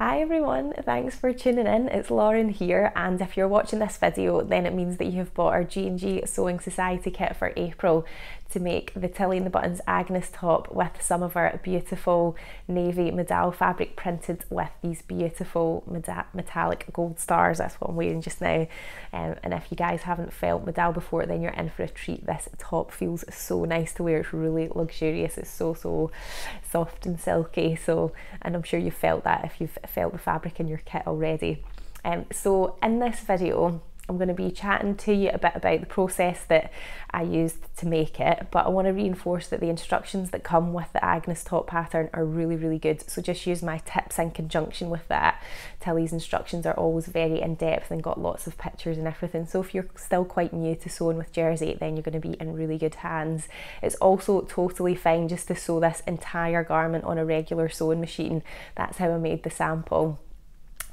Hi everyone, thanks for tuning in. It's Lauren here, and if you're watching this video then it means that you've bought our G&G Sewing Society kit for April to make the Tilly and the Buttons Agnes top with some of our beautiful navy medal fabric printed with these beautiful metallic gold stars. That's what I'm wearing just now, and if you guys haven't felt medal before then you're in for a treat. This top feels so nice to wear, it's really luxurious, it's so soft and silky, and I'm sure you've felt that if you've felt the fabric in your kit already. So in this video I'm going to be chatting to you a bit about the process that I used to make it, but I want to reinforce that the instructions that come with the Agnes top pattern are really good, so just use my tips in conjunction with that. Tilly's instructions are always very in-depth and got lots of pictures and everything, so if you're still quite new to sewing with jersey then you're going to be in really good hands. It's also totally fine just to sew this entire garment on a regular sewing machine. That's how I made the sample.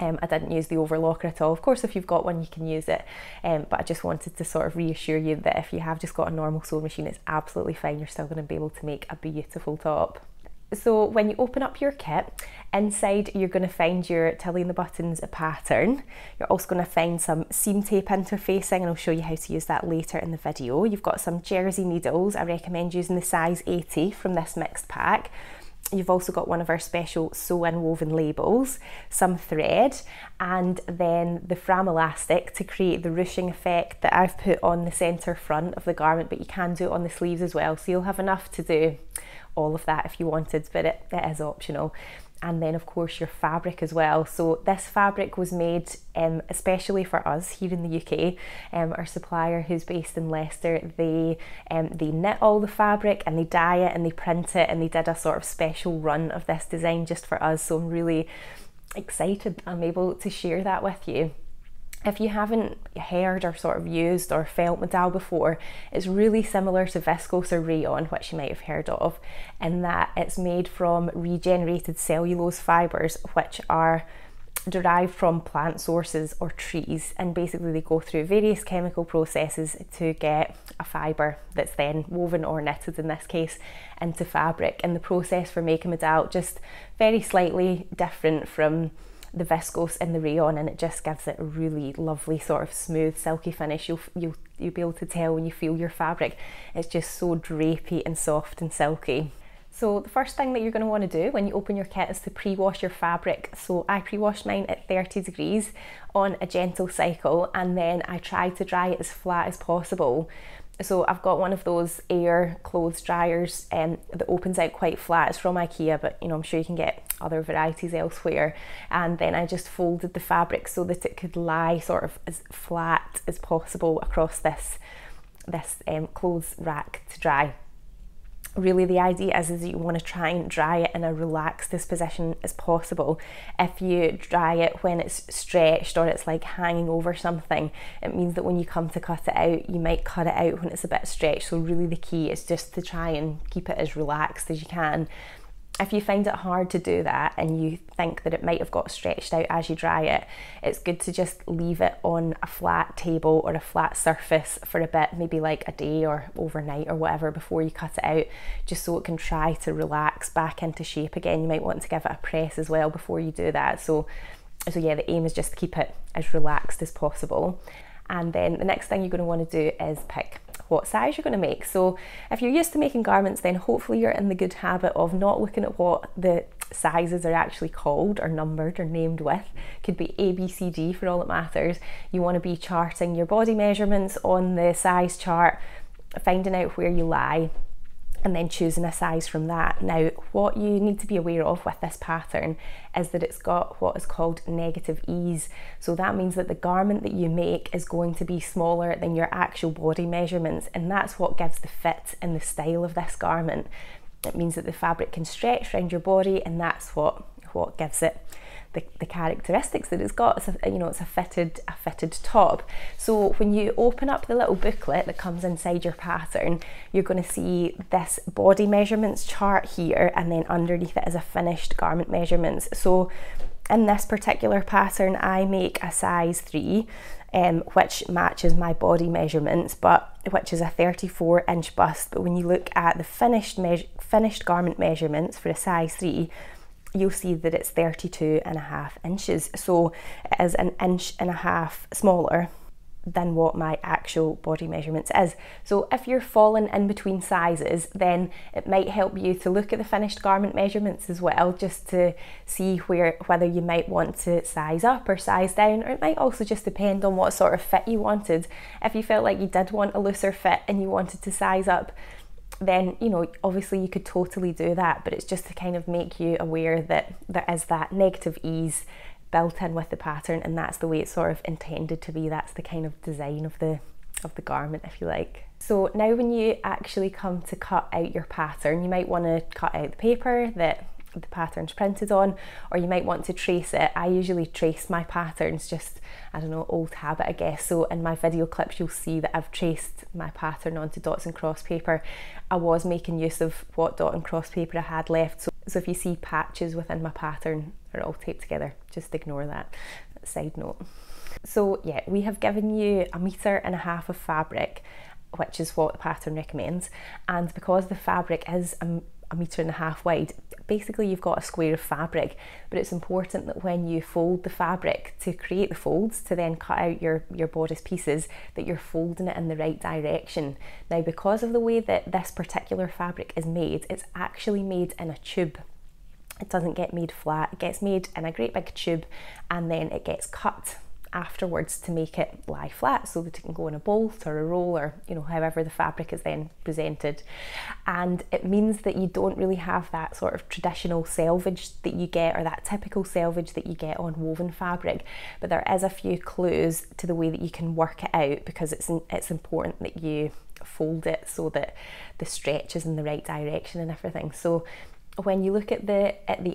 I didn't use the overlocker at all. Of course, if you've got one you can use it, but I just wanted to sort of reassure you that if you have just got a normal sewing machine it's absolutely fine, you're still going to be able to make a beautiful top. So when you open up your kit, inside you're going to find your Tilly and the Buttons pattern. You're also going to find some seam tape interfacing, and I'll show you how to use that later in the video. You've got some jersey needles. I recommend using the size 80 from this mixed pack. You've also got one of our special sew-in woven labels, some thread, and then the fram elastic to create the ruching effect that I've put on the centre front of the garment, but you can do it on the sleeves as well, so you'll have enough to do all of that if you wanted, but it is optional. And then of course your fabric as well. So this fabric was made especially for us here in the UK. Our supplier, who's based in Leicester, they knit all the fabric and they dye it and they print it, and they did a sort of special run of this design just for us, so I'm really excited I'm able to share that with you. If you haven't heard or sort of used or felt medal before, it's really similar to viscose or rayon, which you might have heard of, in that it's made from regenerated cellulose fibres, which are derived from plant sources or trees, and basically they go through various chemical processes to get a fibre that's then woven or knitted in this case into fabric. And the process for making medal just very slightly different from the viscose and the rayon, and it just gives it a really lovely sort of smooth silky finish. You'll be able to tell when you feel your fabric, it's just so drapey and soft and silky. So the first thing that you're going to want to do when you open your kit is to pre-wash your fabric. So I pre-washed mine at 30 degrees on a gentle cycle, and then I tried to dry it as flat as possible. So I've got one of those air clothes dryers that opens out quite flat. It's from IKEA, but you know, I'm sure you can get other varieties elsewhere. And then I just folded the fabric so that it could lie sort of as flat as possible across this clothes rack to dry. Really the idea is that you want to try and dry it in a relaxed disposition as possible. If you dry it when it's stretched or it's like hanging over something, it means that when you come to cut it out, you might cut it out when it's a bit stretched. So really the key is just to try and keep it as relaxed as you can. If you find it hard to do that and you think that it might have got stretched out as you dry it, it's good to just leave it on a flat table or a flat surface for a bit, maybe like a day or overnight or whatever, before you cut it out, just so it can try to relax back into shape again. You might want to give it a press as well before you do that. So yeah, the aim is just to keep it as relaxed as possible. And then the next thing you're going to want to do is pick what size you're going to make. So if you're used to making garments, then hopefully you're in the good habit of not looking at what the sizes are actually called or numbered or named with. Could be A, B, C, D for all it matters. You want to be charting your body measurements on the size chart, finding out where you lie, and then choosing a size from that. Now, what you need to be aware of with this pattern is that it's got what is called negative ease. So that means that the garment that you make is going to be smaller than your actual body measurements, and that's what gives the fit and the style of this garment. It means that the fabric can stretch around your body, and that's what gives it the characteristics that it's got. It's a fitted top. So when you open up the little booklet that comes inside your pattern, you're going to see this body measurements chart here, and then underneath it is a finished garment measurements. So in this particular pattern I make a size 3, which matches my body measurements, but which is a 34-inch bust. But when you look at the finished garment measurements for a size 3, you'll see that it's 32.5 inches. So it is 1.5 inches smaller than what my actual body measurements is. So if you're falling in between sizes, then it might help you to look at the finished garment measurements as well, just to see whether you might want to size up or size down, or it might also just depend on what sort of fit you wanted. If you felt like you did want a looser fit and you wanted to size up, then, you know, obviously you could totally do that, but it's just to kind of make you aware that there is that negative ease built in with the pattern, and that's the way it's sort of intended to be. That's the kind of design of the garment, if you like. So now when you actually come to cut out your pattern, you might want to cut out the paper that the pattern's printed on, or you might want to trace it. I usually trace my patterns, just, I don't know, old habit I guess. So in my video clips you'll see that I've traced my pattern onto dots and cross paper. I was making use of what dot and cross paper I had left, so if you see patches within my pattern, they're all taped together, just ignore that. Side note. So yeah, we have given you 1.5 meters of fabric, which is what the pattern recommends, and because the fabric is 1.5 meters wide, basically you've got a square of fabric. But it's important that when you fold the fabric to create the folds to then cut out your bodice pieces, that you're folding it in the right direction. Now, because of the way that this particular fabric is made, it's actually made in a tube. It doesn't get made flat, it gets made in a great big tube, and then it gets cut afterwards to make it lie flat so that it can go in a bolt or a roll, or, you know, however the fabric is then presented. And it means that you don't really have that sort of traditional selvage that you get, or that typical selvage that you get on woven fabric, but there is a few clues to the way that you can work it out, because it's important that you fold it so that the stretch is in the right direction and everything. So when you look at the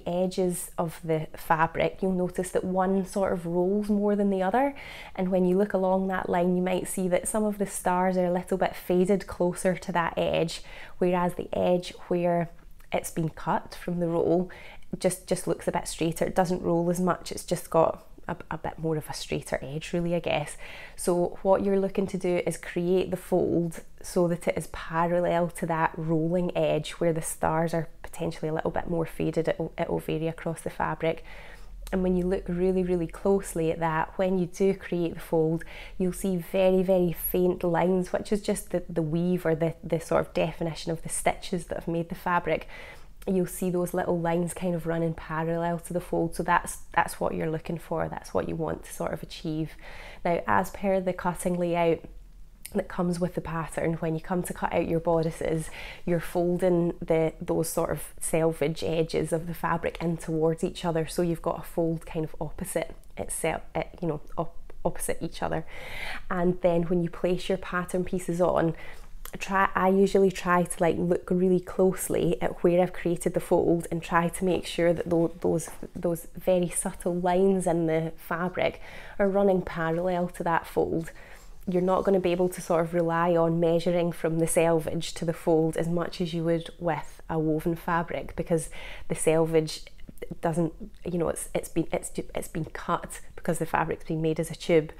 edges of the fabric, you'll notice that one sort of rolls more than the other, and when you look along that line you might see that some of the stars are a little bit faded closer to that edge, whereas the edge where it's been cut from the roll just looks a bit straighter. It doesn't roll as much, it's just got a bit more of a straighter edge, really, I guess. So what you're looking to do is create the fold so that it is parallel to that rolling edge where the stars are potentially a little bit more faded. It will vary across the fabric. And when you look really, really closely at that, when you do create the fold, you'll see very, very faint lines, which is just the weave, or the sort of definition of the stitches that have made the fabric. You'll see those little lines kind of running parallel to the fold. So that's what you're looking for, that's what you want to sort of achieve. Now, as per the cutting layout that comes with the pattern, when you come to cut out your bodices, you're folding those sort of selvage edges of the fabric in towards each other, so you've got a fold kind of opposite itself, opposite each other. And then when you place your pattern pieces on, I usually try to look really closely at where I've created the fold and try to make sure that those very subtle lines in the fabric are running parallel to that fold. You're not going to be able to sort of rely on measuring from the selvage to the fold as much as you would with a woven fabric, because the selvage doesn't, you know, it's been cut because the fabric's been made as a tube.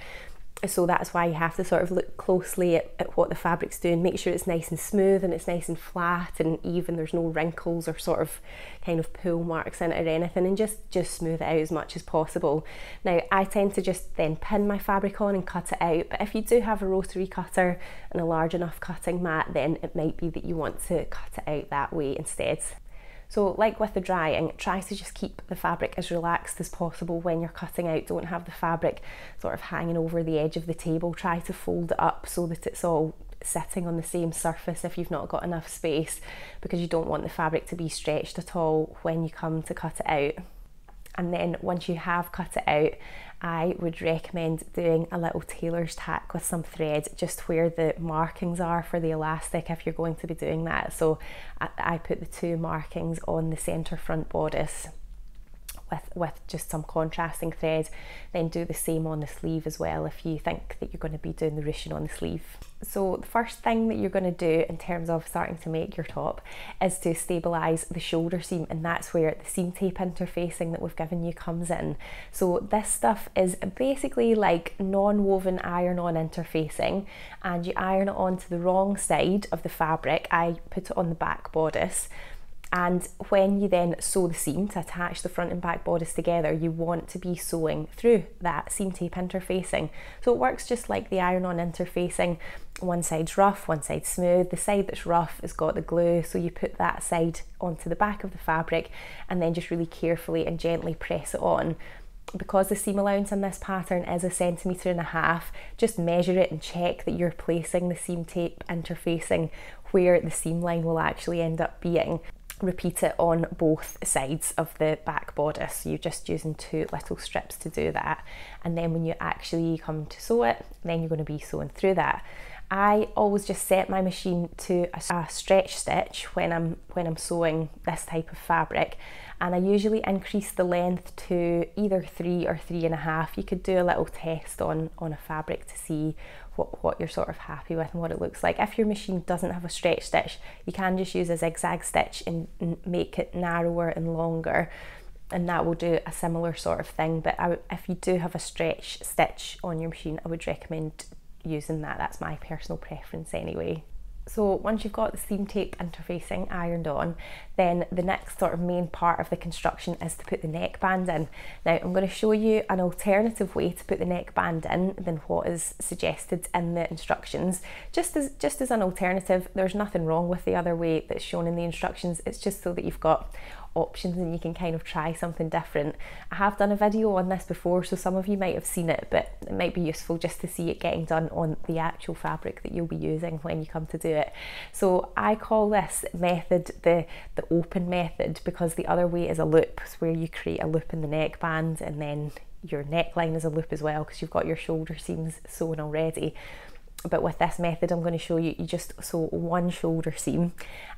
So that's why you have to sort of look closely at what the fabric's doing, make sure it's nice and smooth and it's nice and flat and even, there's no wrinkles or sort of kind of pull marks in it or anything, and just smooth it out as much as possible. Now, I tend to just then pin my fabric on and cut it out, but if you do have a rotary cutter and a large enough cutting mat, then it might be that you want to cut it out that way instead. So like with the drying, try to just keep the fabric as relaxed as possible when you're cutting out. Don't have the fabric sort of hanging over the edge of the table. Try to fold it up so that it's all sitting on the same surface if you've not got enough space, because you don't want the fabric to be stretched at all when you come to cut it out. And then once you have cut it out, I would recommend doing a little tailor's tack with some thread just where the markings are for the elastic if you're going to be doing that. So I put the 2 markings on the centre front bodice with just some contrasting thread. Then do the same on the sleeve as well if you think that you're going to be doing the ruching on the sleeve. So the first thing that you're going to do in terms of starting to make your top is to stabilise the shoulder seam, and that's where the seam tape interfacing that we've given you comes in. So this stuff is basically like non-woven iron-on interfacing, and you iron it onto the wrong side of the fabric. I put it on the back bodice, And when you then sew the seam to attach the front and back bodice together, you want to be sewing through that seam tape interfacing. So it works just like the iron-on interfacing. One side's rough, one side's smooth. The side that's rough has got the glue, so you put that side onto the back of the fabric and then just really carefully and gently press it on. Because the seam allowance in this pattern is 1.5 centimeters, just measure it and check that you're placing the seam tape interfacing where the seam line will actually end up being. Repeat it on both sides of the back bodice. You're just using 2 little strips to do that, and then when you actually come to sew it, then you're going to be sewing through that. I always just set my machine to a stretch stitch when I'm sewing this type of fabric, and I usually increase the length to either 3 or 3.5. You could do a little test on a fabric to see what you're sort of happy with and what it looks like. If your machine doesn't have a stretch stitch, you can just use a zigzag stitch and make it narrower and longer, and that will do a similar sort of thing. But if you do have a stretch stitch on your machine, I would recommend using that. That's my personal preference anyway. So once you've got the seam tape interfacing ironed on, then the next sort of main part of the construction is to put the neckband in. Now I'm going to show you an alternative way to put the neckband in than what is suggested in the instructions. Just as an alternative, there's nothing wrong with the other way that's shown in the instructions. It's just so that you've got options and you can kind of try something different. I have done a video on this before, so some of you might have seen it, but it might be useful just to see it getting done on the actual fabric that you'll be using when you come to do it. So I call this method the open method, because the other way is a loop. It's where you create a loop in the neckband and then your neckline is a loop as well, because you've got your shoulder seams sewn already. But with this method I'm going to show you, you just sew one shoulder seam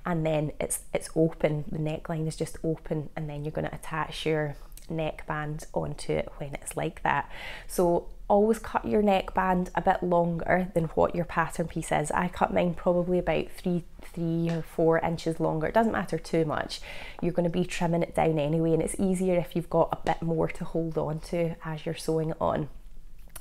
and then it's open, the neckline is just open, and then you're going to attach your neckband onto it when it's like that. So always cut your neckband a bit longer than what your pattern piece is. I cut mine probably about 3 or 4 inches longer. It doesn't matter too much. You're going to be trimming it down anyway, and it's easier if you've got a bit more to hold on to as you're sewing it on.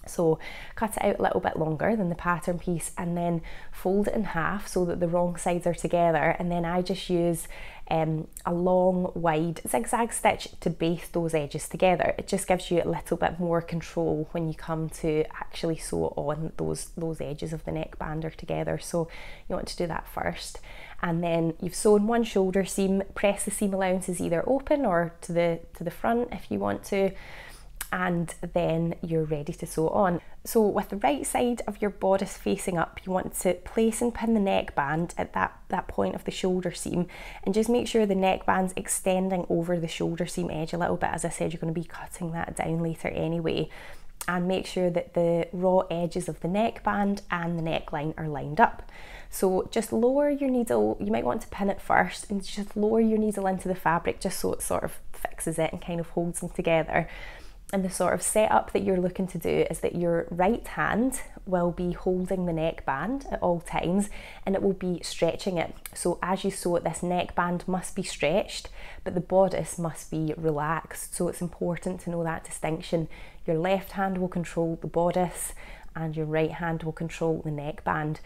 So cut it out a little bit longer than the pattern piece and then fold it in half so that the wrong sides are together, and then I just use a long wide zigzag stitch to baste those edges together. It just gives you a little bit more control when you come to actually sew on those edges of the neckband are together. So you want to do that first, and then you've sewn one shoulder seam. Press the seam allowances either open or to the front if you want to, and then you're ready to sew on. So with the right side of your bodice facing up, you want to place and pin the neckband at that point of the shoulder seam, and just make sure the neckband's extending over the shoulder seam edge a little bit. As I said, you're going to be cutting that down later anyway, and make sure that the raw edges of the neckband and the neckline are lined up. So just lower your needle, you might want to pin it first, and just lower your needle into the fabric just so it sort of fixes it and kind of holds them together. And the sort of setup that you're looking to do is that your right hand will be holding the neckband at all times, and it will be stretching it. So as you sew it, this neckband must be stretched, but the bodice must be relaxed. So it's important to know that distinction. Your left hand will control the bodice and your right hand will control the neckband.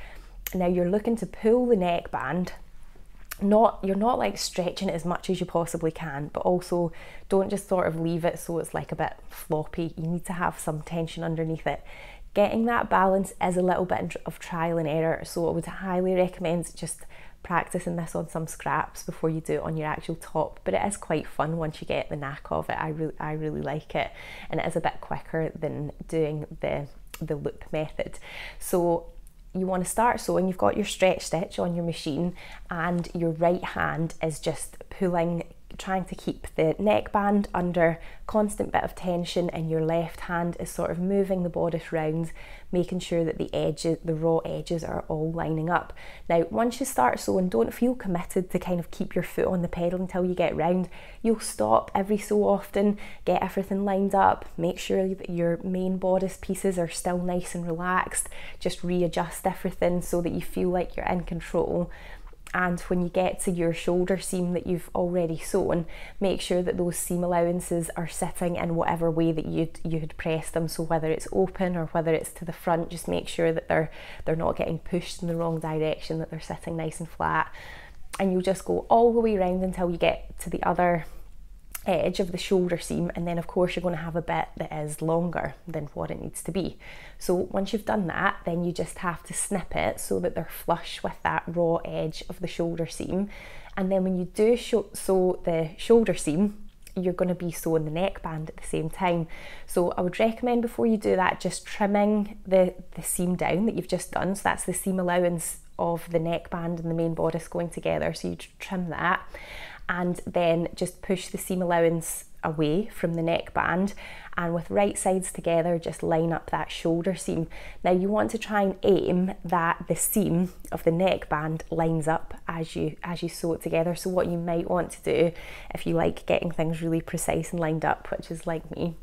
Now you're looking to pull the neckband. You're not like stretching it as much as you possibly can, but also don't just sort of leave it so it's like a bit floppy. You need to have some tension underneath it. Getting that balance is a little bit of trial and error, so I would highly recommend just practicing this on some scraps before you do it on your actual top. But it is quite fun once you get the knack of it. I really like it, and it is a bit quicker than doing the loop method. So you want to start sewing. You've got your stretch stitch on your machine, and your right hand is just pulling, trying to keep the neckband under constant bit of tension, and your left hand is sort of moving the bodice round, making sure that the edges, the raw edges, are all lining up. Now once you start sewing, don't feel committed to kind of keep your foot on the pedal until you get round. You'll stop every so often, get everything lined up, make sure that your main bodice pieces are still nice and relaxed, just readjust everything so that you feel like you're in control. And when you get to your shoulder seam that you've already sewn, make sure that those seam allowances are sitting in whatever way that you had pressed them. So whether it's open or whether it's to the front, just make sure that they're not getting pushed in the wrong direction, that they're sitting nice and flat. and you'll just go all the way around until you get to the other edge of the shoulder seam, and then of course you're going to have a bit that is longer than what it needs to be. So once you've done that, then you just have to snip it so that they're flush with that raw edge of the shoulder seam. And then when you do sew the shoulder seam, you're going to be sewing the neckband at the same time. So I would recommend before you do that, just trimming the seam down that you've just done. So that's the seam allowance of the neckband and the main bodice going together. So you trim that, and then just push the seam allowance away from the neckband, and with right sides together just line up that shoulder seam. Now you want to try and aim that the seam of the neckband lines up as you sew it together. So what you might want to do, if you like getting things really precise and lined up, which is like me,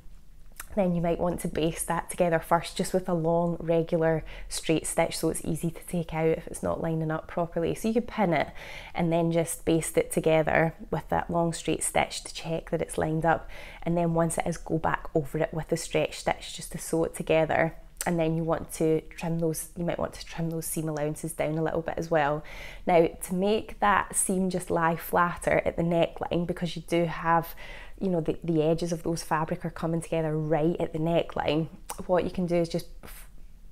then you might want to baste that together first, just with a long regular straight stitch, so it's easy to take out if it's not lining up properly. So you could pin it and then just baste it together with that long straight stitch to check that it's lined up, and then once it is, go back over it with the stretch stitch just to sew it together. And then you want to trim those, you might want to trim those seam allowances down a little bit as well. Now, to make that seam just lie flatter at the neckline, because you do have, you know, the edges of those fabric are coming together right at the neckline, what you can do is just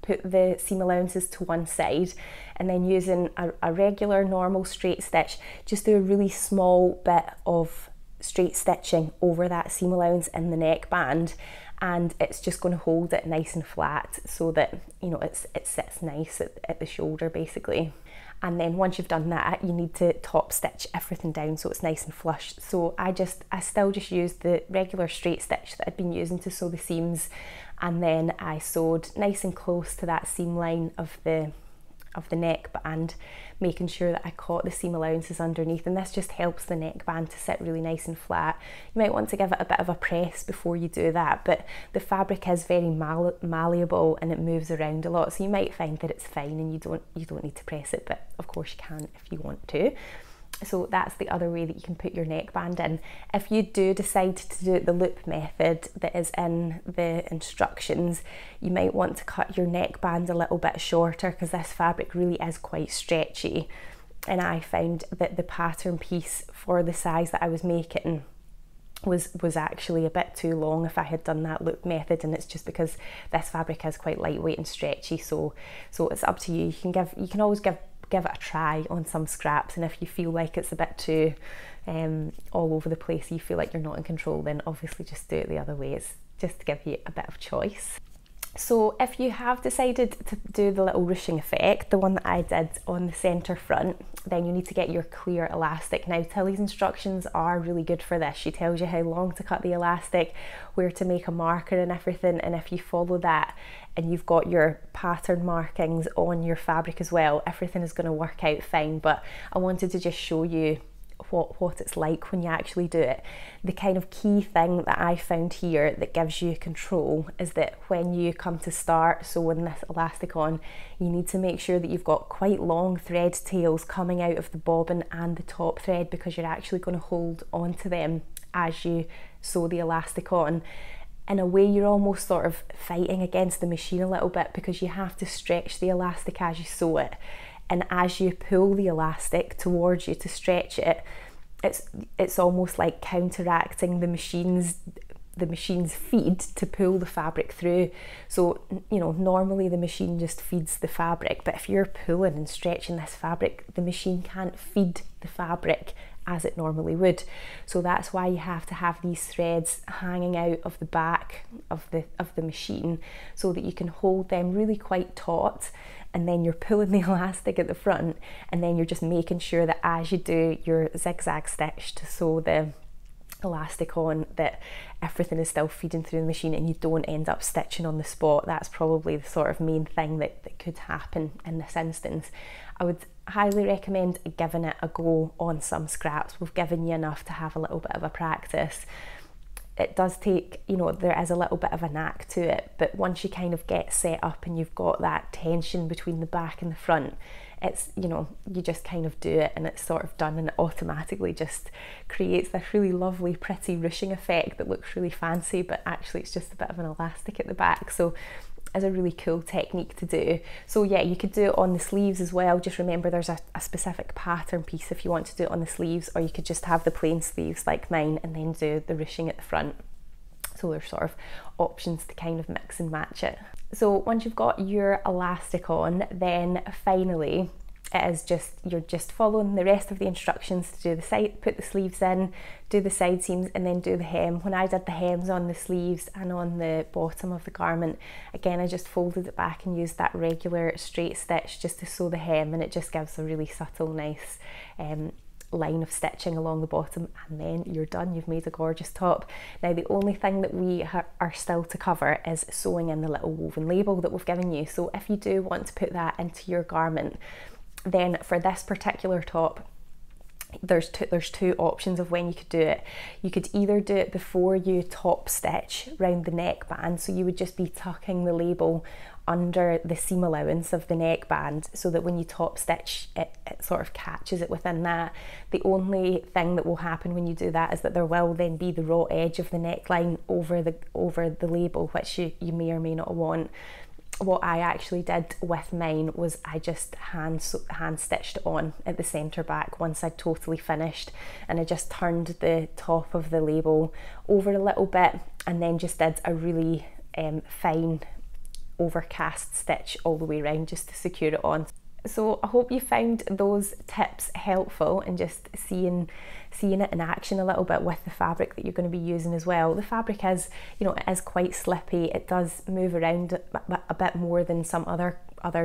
put the seam allowances to one side, and then using a regular normal straight stitch, just do a really small bit of straight stitching over that seam allowance in the neckband, and it's just going to hold it nice and flat so that, you know, it sits nice at the shoulder basically. And then once you've done that, you need to top stitch everything down so it's nice and flush. So I still just used the regular straight stitch that I'd been using to sew the seams, and then I sewed nice and close to that seam line of the neckband, making sure that I caught the seam allowances underneath, and this just helps the neckband to sit really nice and flat. You might want to give it a bit of a press before you do that, but the fabric is very malleable and it moves around a lot, so you might find that it's fine and you don't need to press it, but of course you can if you want to. So that's the other way that you can put your neckband in. If you do decide to do the loop method that is in the instructions, you might want to cut your neckband a little bit shorter, because this fabric really is quite stretchy, and I found that the pattern piece for the size that I was making was actually a bit too long if I had done that loop method, and it's just because this fabric is quite lightweight and stretchy. So it's up to you. You can always give it a try on some scraps, and if you feel like it's a bit too all over the place, you feel like you're not in control, then obviously just do it the other way. It's just to give you a bit of choice. So if you have decided to do the little ruching effect, the one that I did on the centre front, then you need to get your clear elastic. Now, Tilly's instructions are really good for this. She tells you how long to cut the elastic, where to make a marker and everything, and if you follow that and you've got your pattern markings on your fabric as well, everything is going to work out fine. But I wanted to just show you what it's like when you actually do it. The kind of key thing that I found here that gives you control is that when you come to start sewing this elastic on, you need to make sure that you've got quite long thread tails coming out of the bobbin and the top thread, because you're actually going to hold onto them as you sew the elastic on. In a way, you're almost sort of fighting against the machine a little bit, because you have to stretch the elastic as you sew it. And as you pull the elastic towards you to stretch it, it's almost like counteracting the machine's feed to pull the fabric through. So, you know, normally the machine just feeds the fabric, but if you're pulling and stretching this fabric, the machine can't feed the fabric as it normally would. So that's why you have to have these threads hanging out of the back of the machine, so that you can hold them really quite taut, and then you're pulling the elastic at the front, and then you're just making sure that as you do your zigzag stitch to sew the elastic on, that everything is still feeding through the machine and you don't end up stitching on the spot. That's probably the sort of main thing that could happen in this instance. I would highly recommend giving it a go on some scraps. We've given you enough to have a little bit of a practice. It does take, you know, there is a little bit of a knack to it, but once you kind of get set up and you've got that tension between the back and the front, it's, you know, you just kind of do it and it's sort of done, and it automatically just creates this really lovely, pretty ruching effect that looks really fancy, but actually it's just a bit of an elastic at the back. So is a really cool technique to do. So yeah, you could do it on the sleeves as well. Just remember there's a specific pattern piece if you want to do it on the sleeves, or you could just have the plain sleeves like mine and then do the ruching at the front. So there's sort of options to kind of mix and match it. So once you've got your elastic on, then finally you're just following the rest of the instructions to do the side, put the sleeves in, do the side seams, and then do the hem. When I did the hems on the sleeves and on the bottom of the garment, again I just folded it back and used that regular straight stitch just to sew the hem, and it just gives a really subtle, nice line of stitching along the bottom, and then you're done. You've made a gorgeous top. Now the only thing that we are still to cover is sewing in the little woven label that we've given you. So if you do want to put that into your garment, then for this particular top, there's two options of when you could do it. You could either do it before you top stitch round the neckband, so you would just be tucking the label under the seam allowance of the neckband so that when you top stitch it sort of catches it within that. The only thing that will happen when you do that is that there will then be the raw edge of the neckline over the label, which you may or may not want. What I actually did with mine was I just hand stitched on at the centre back once I'd totally finished, and I just turned the top of the label over a little bit and then just did a really fine overcast stitch all the way around just to secure it on. So I hope you found those tips helpful, and just seeing it in action a little bit with the fabric that you're going to be using as well. The fabric is, it is quite slippy. It does move around a bit more than some other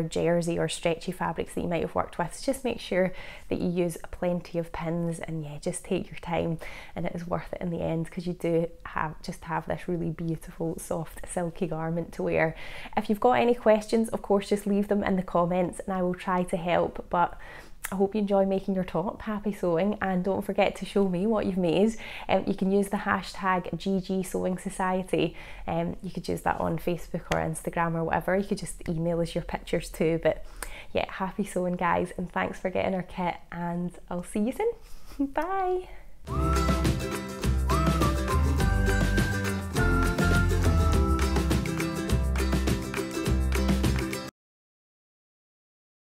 jersey or stretchy fabrics that you might have worked with. So just make sure that you use plenty of pins, and yeah, just take your time, and it is worth it in the end, because you do have this really beautiful soft silky garment to wear. If you've got any questions, of course just leave them in the comments and I will try to help. But I hope you enjoy making your top. Happy sewing, and don't forget to show me what you've made. You can use the hashtag GG Sewing Society. You could use that on Facebook or Instagram or whatever. You could just email us your pictures too. But yeah, happy sewing guys, and thanks for getting our kit, and I'll see you soon. Bye.